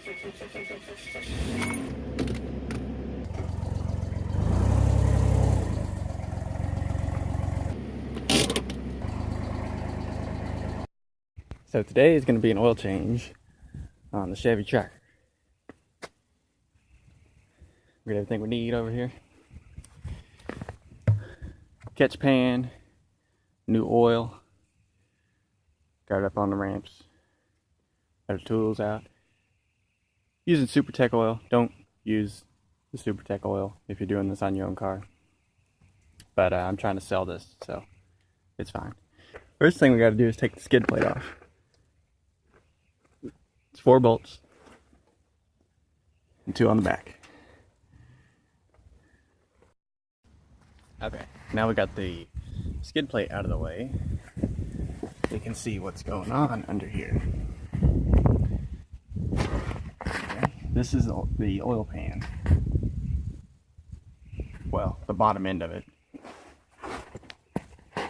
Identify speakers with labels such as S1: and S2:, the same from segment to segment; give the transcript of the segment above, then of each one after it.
S1: So today is going to be an oil change on the Chevy tractor. We got everything we need over here. Catch pan, new oil. Got it up on the ramps. Got our tools out. Using Supertech oil. Don't use the Supertech oil if you're doing this on your own car. But I'm trying to sell this, so it's fine. First thing we got to do is take the skid plate off. It's 4 bolts and 2 on the back. Okay, now we got the skid plate out of the way. You can see what's going on under here. Okay, this is the oil pan. Well, the bottom end of it.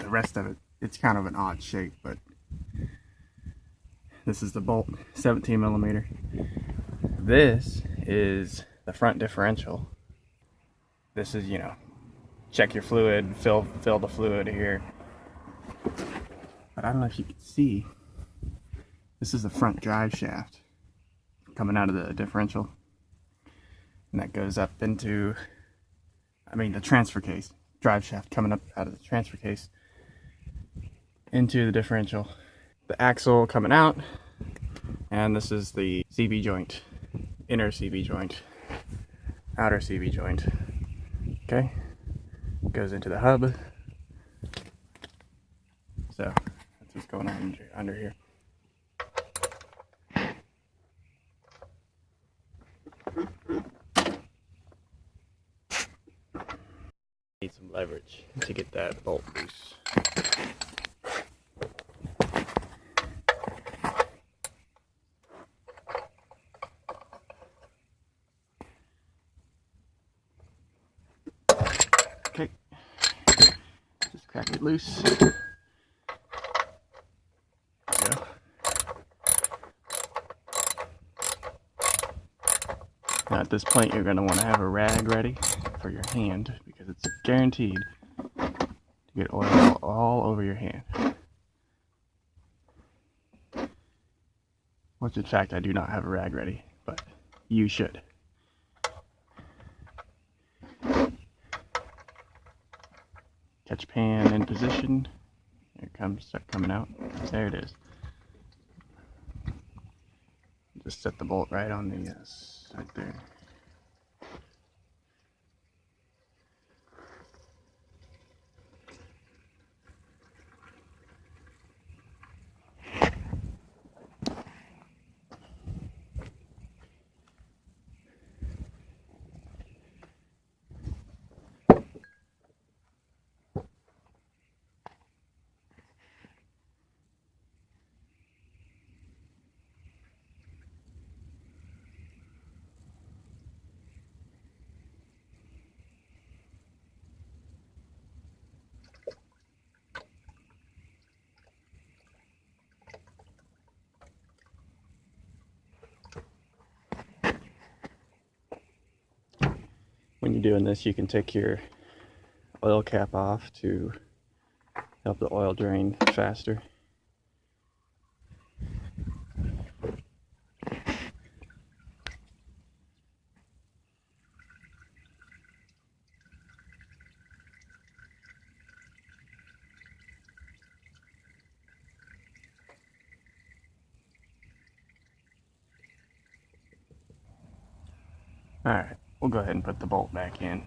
S1: The rest of it, it's kind of an odd shape, but this is the bolt, 17 millimeter. This is the front differential. This is, check your fluid, fill the fluid here. But I don't know if you can see, this is the front drive shaft coming out of the differential. And that goes up into, the transfer case. Drive shaft coming up out of the transfer case into the differential. The axle coming out, and this is the CV joint, inner CV joint, outer CV joint. Okay, goes into the hub. So that's what's going on under here. Need some leverage to get that bolt loose. Okay, just crack it loose. There we go. Now at this point, you're going to want to have a rag ready for your hand because it's guaranteed to get oil all over your hand. Which in fact, I do not have a rag ready, but you should. Catch pan in position. Here it comes, start coming out. There it is. Just set the bolt right on the side there. When you're doing this, you can take your oil cap off to help the oil drain faster. Alright, we'll go ahead and put the bolt back in.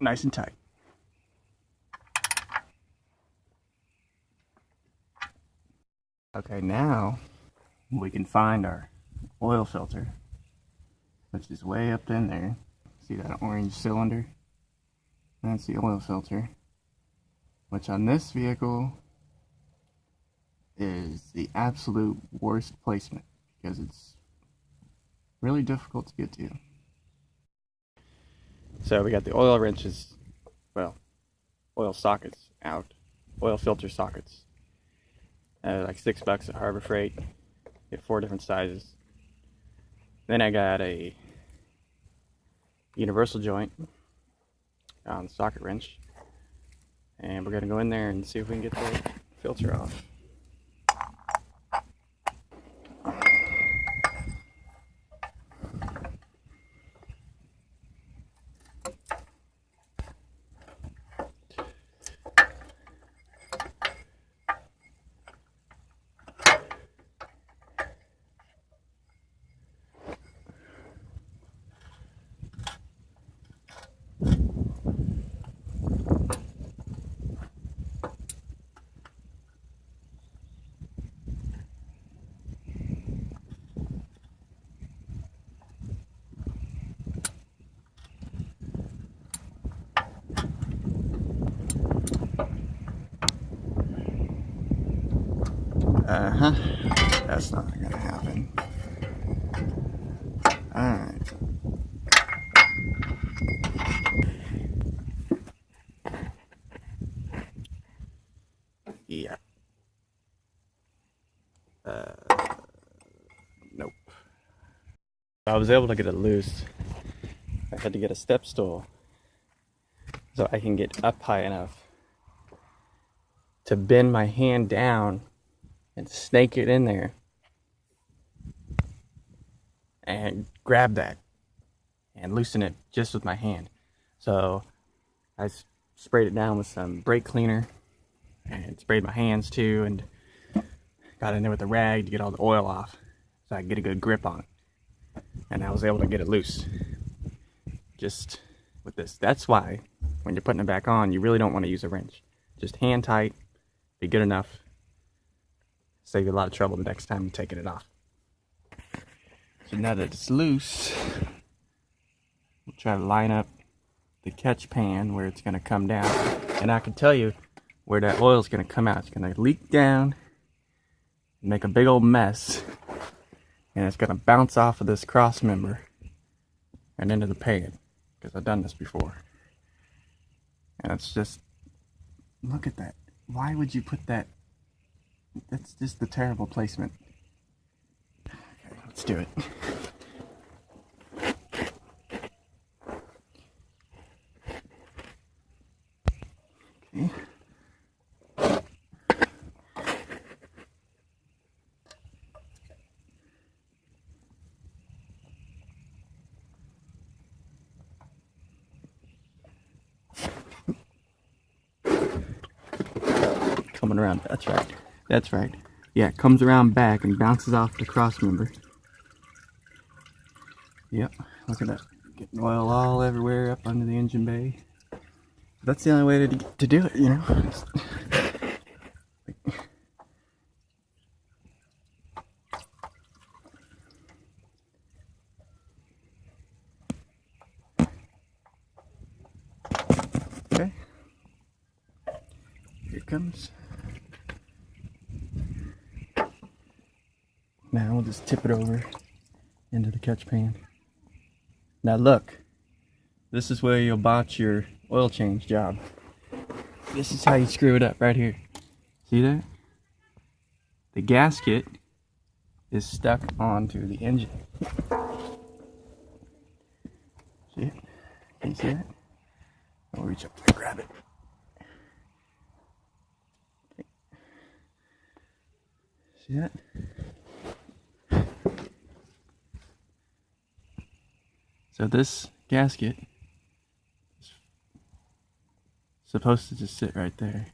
S1: Nice and tight. Okay, now we can find our oil filter which is way up in there. See that orange cylinder? That's the oil filter, which on this vehicle is the absolute worst placement because it's really difficult to get to. So we got the oil wrenches, well, oil sockets out, oil filter sockets. Like $6 at Harbor Freight. Get 4 different sizes. Then I got a universal joint on the socket wrench, and we're gonna go in there and see if we can get the filter off. That's not gonna happen. Alright. Yeah. Nope. I was able to get it loose. I had to get a step stool so I can get up high enough to bend my hand down and snake it in there and grab that and loosen it just with my hand. So I sprayed it down with some brake cleaner and sprayed my hands too, and got in there with a rag to get all the oil off so I could get a good grip on it. And I was able to get it loose just with this. That's why when you're putting it back on, you really don't want to use a wrench. Just hand tight, be good enough. Save you a lot of trouble the next time you're taking it off. So now that it's loose, we'll try to line up the catch pan where it's going to come down. And I can tell you where that oil is going to come out. It's going to leak down and make a big old mess. And it's going to bounce off of this cross member and into the pan. Because I've done this before. And it's just, look at that. Why would you put that? That's just the terrible placement. Okay, let's do it. Okay. Coming around, that's right. That's right. Yeah, it comes around back and bounces off the cross member. Yep, look at that. Getting oil all everywhere up under the engine bay. That's the only way to do it, you know. Okay. Here it comes. Now we'll just tip it over into the catch pan. Now look, this is where you'll botch your oil change job. This is how you screw it up right here. See that? The gasket is stuck onto the engine. See it? Can you see that? I'll reach up and grab it. Okay. See that? So this gasket is supposed to just sit right there.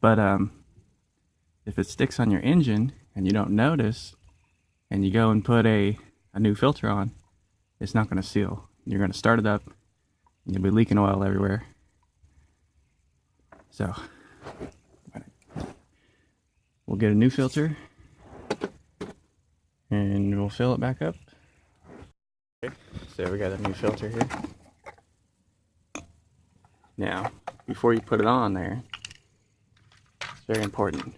S1: But if it sticks on your engine and you don't notice, and you go and put a new filter on, it's not going to seal. You're going to start it up, and you'll be leaking oil everywhere. So we'll get a new filter, and we'll fill it back up. Okay, so we got a new filter here. Now, before you put it on there, it's very important.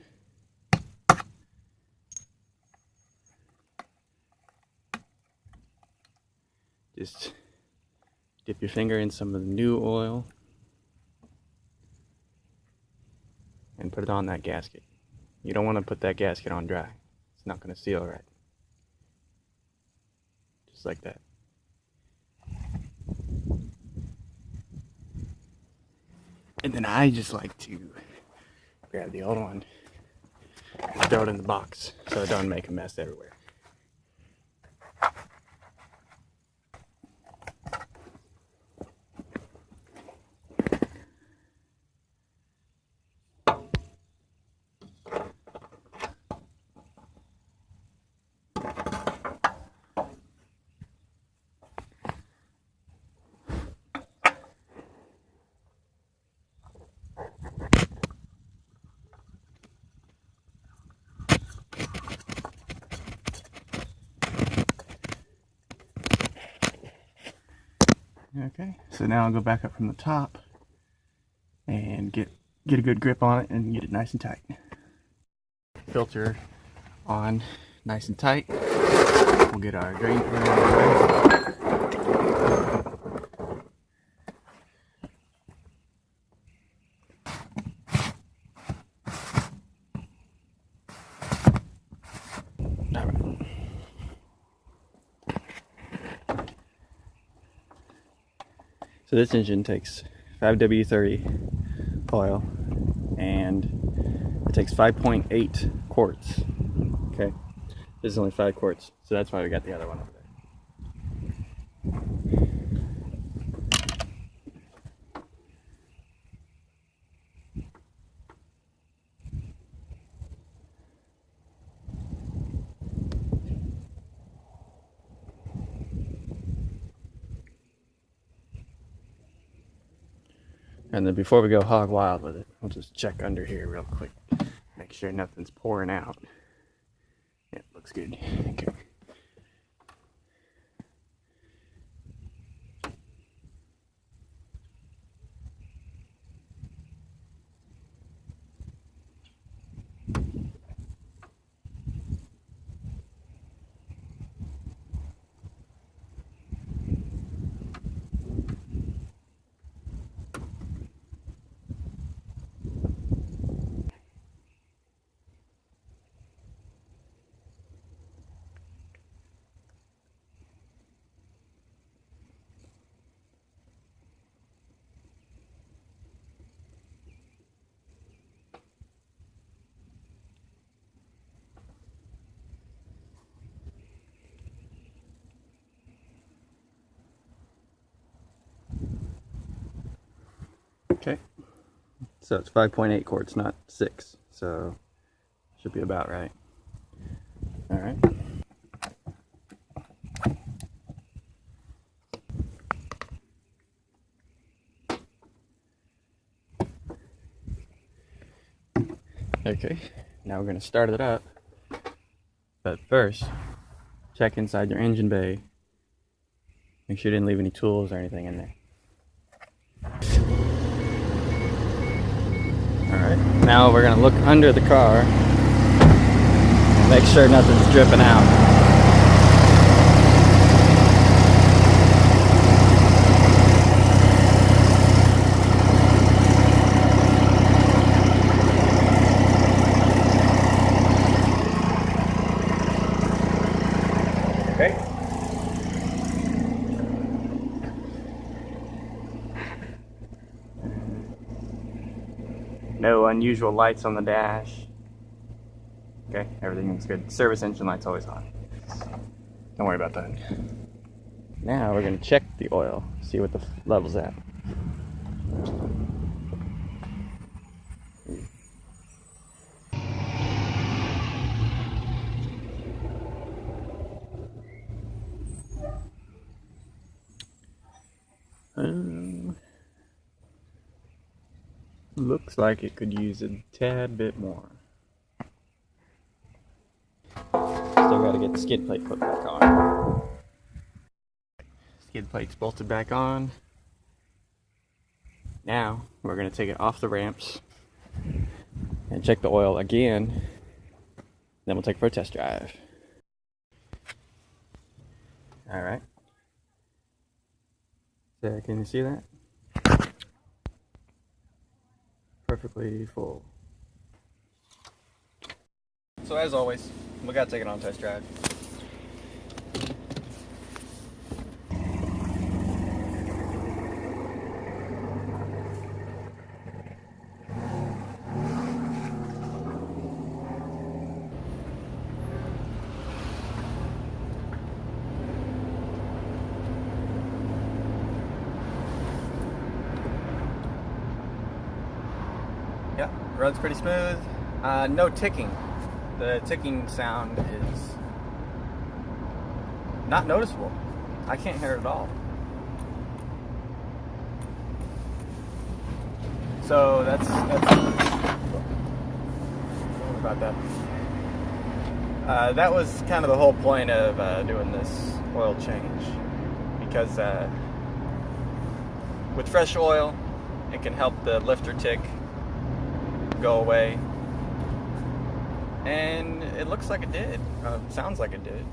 S1: Just dip your finger in some of the new oil and put it on that gasket. You don't want to put that gasket on dry. It's not going to seal right. Just like that. And then I just like to grab the old one and throw it in the box so it don't make a mess everywhere. Okay, so now I'll go back up from the top and get a good grip on it and get it nice and tight. Filter on nice and tight. We'll get our drain pan. So this engine takes 5W30 oil and it takes 5.8 quarts. Okay, this is only 5 quarts, so that's why we got the other one over there. And then before we go hog wild with it, we'll just check under here real quick. Make sure nothing's pouring out. Yeah, it looks good. Okay. Okay, so it's 5.8 quarts, not 6, so should be about right. All right. Okay, now we're going to start it up, but first, check inside your engine bay. Make sure you didn't leave any tools or anything in there. Alright, now we're going to look under the car and make sure nothing's dripping out. Okay. No unusual lights on the dash. Okay, everything looks good. Service engine light's always on. Don't worry about that. Now we're going to check the oil, see what the level's at. Looks like it could use a tad bit more. Still gotta get the skid plate put back on. skid plate's bolted back on. Now we're going to take it off the ramps and check the oil again. Then we'll take it for a test drive. Alright. So can you see that? Perfectly full. So as always, we gotta take it on test drive. Yeah, road's pretty smooth. No ticking. The ticking sound is not noticeable. I can't hear it at all. So that's about that. That was kind of the whole point of doing this oil change, because with fresh oil, it can help the lifter tick go away, and it looks like it did. Sounds like it did.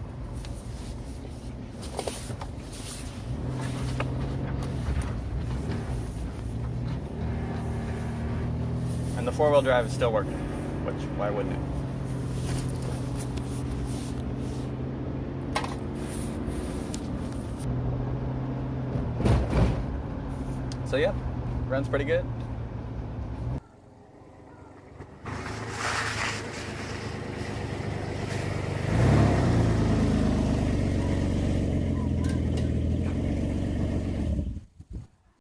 S1: And the four-wheel drive is still working, which, why wouldn't it? So yeah, runs pretty good.